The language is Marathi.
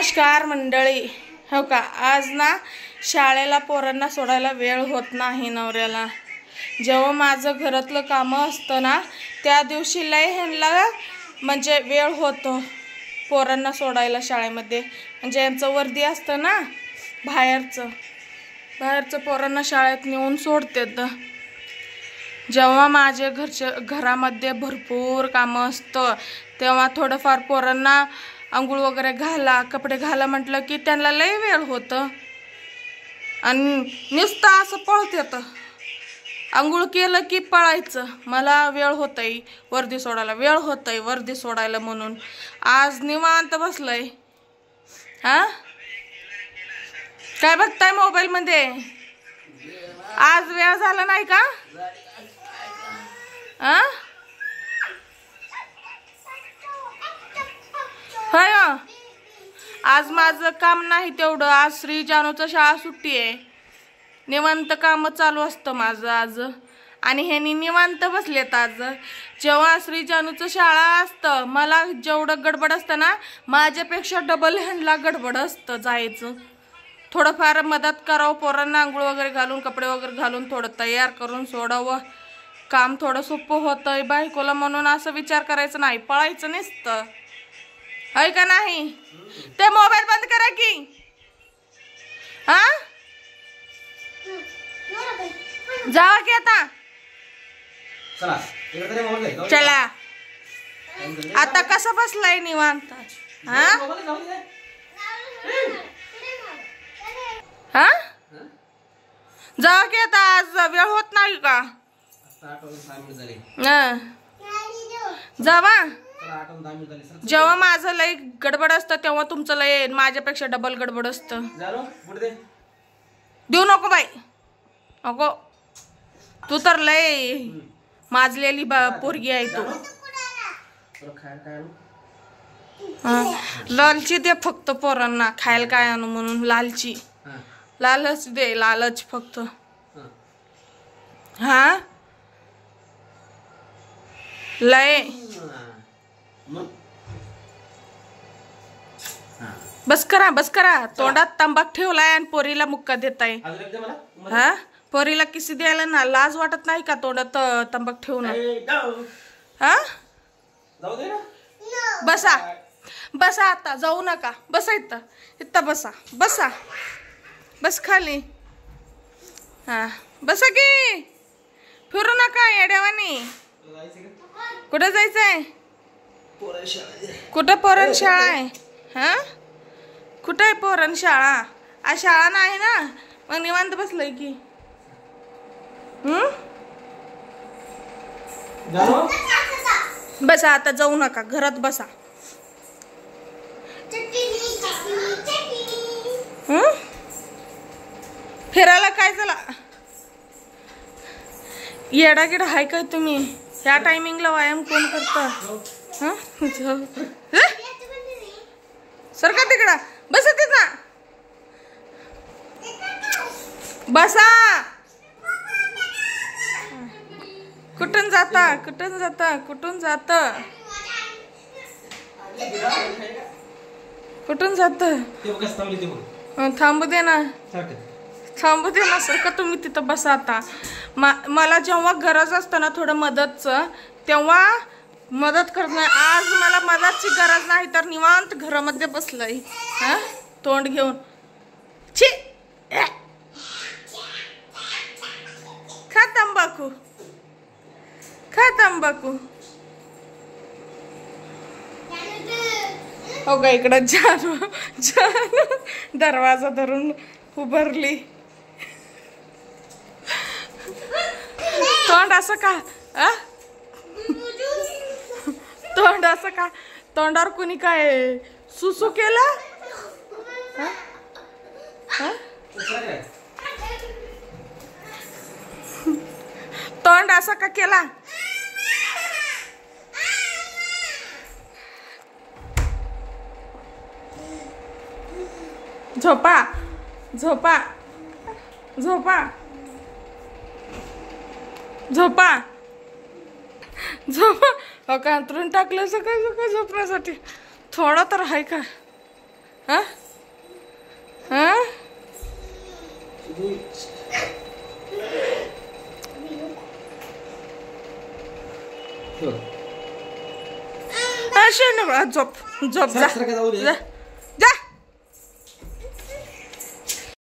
नमस्कार मंडळी. हो का, आज ना शाळेला पोरांना सोडायला वेळ होत नाही नवऱ्याला. जेव्हा माझं घरातलं कामं असतं ना त्या दिवशी लय ह्यांना म्हणजे वेळ होतो पोरांना सोडायला शाळेमध्ये. म्हणजे यांचं वर्दी असतं ना बाहेरचं पोरांना शाळेत नेऊन सोडतात. जेव्हा माझे घरामध्ये भरपूर कामं असतं तेव्हा थोडंफार पोरांना आंघोळ वगैरे घाला, कपडे घाला म्हटलं की त्यांना लय वेळ होतं आणि नुसतं असं पळतात. आंघोळ केलं की पळायचं, मला वेळ होतंय वर्दी सोडायला, वेळ होतंय वर्दी सोडायला म्हणून आज निवांत बसलंय. हा, काय बघताय मोबाईल मध्ये? आज वेळ झाला नाही का? होय, आज माझं काम नाही तेवढं. आज श्री जानूचं शाळा सुट्टी आहे, निवांत काम चालू असतं माझं आज. आणि ह्यांनी निवांत बसलेत आज. जेव्हा श्री जानूचं शाळा असतं मला जेवढं गडबड असतं ना माझ्यापेक्षा डबल ह्यांना गडबड असतं जायचं. थोडंफार मदत करावं पोरांना, आंघोळ वगैरे घालून कपडे वगैरे घालून थोडं तयार करून सोडावं. काम थोडं सोपं होतंय बायकोला म्हणून असं विचार करायचं नाही, पळायचं नसतं. है का नाही? ते मोबाईल बंद करा की. हा, जावा की आता. चला आता कसं बसलाय निवांत. हा हा, जावा की आता. आज वेळ होत नाही का? जावा. जेव्हा माझं लय गडबड असतं तेव्हा तुमचं लय माझ्यापेक्षा डबल गडबड असतं. देऊ नको बाई, नको. तू तर लय माजलेली पोरगी आहे तू. लालची दे फक्त पोरांना खायला, काय आणू म्हणून लालची. लालच दे, लालच फक्त. हा, लय बस करा. तोंडात तंबाख ठेवलाय आणि पोरीला मुक्का देताय. हा, पोरीला किसी द्यायला ना लाज वाटत नाही का तोंडात तंबाख ठेवून? हा, बसा आता, जाऊ नका. बसा इथं बसा बस खाली. हा, बसा की. फिरू नका येड्यावानी. कुठं जायचंय? कुठं पोरण शाळा आहे? हा, कुठं आहे पोरण शाळा? आज शाळा नाही ना, मग निवांत बसलंय की. बसा आता, जाऊ नका, घरात बसा. फिरायला काय चला. येडागिडा हाय काय तुम्ही? ह्या टायमिंगला व्यायाम कोण करतं? सरका तिकडा. बसा तिथं, बसा. कुठून जात? थांबू दे ना. सरका तुम्ही तिथं बसा आता. मला जेव्हा गरज असतं ना थोडं मदतचं तेव्हा मदत करत नाही. आज मला मदतची गरज नाही तर निवांत घरामध्ये बसलंय. हा, तोंड घेऊन. छी, खा तंबाखू. हो का, इकडं जानू दरवाजा धरून उभारली. तोंड असं का? तोंडावर कुणी काय सुसू केला? तोंड असं का केला? झोपा. हो का, अंथरून टाकलं सकाळी झोपण्यासाठी. थोडं तर आहे का? हा हा झोप झोप जा जा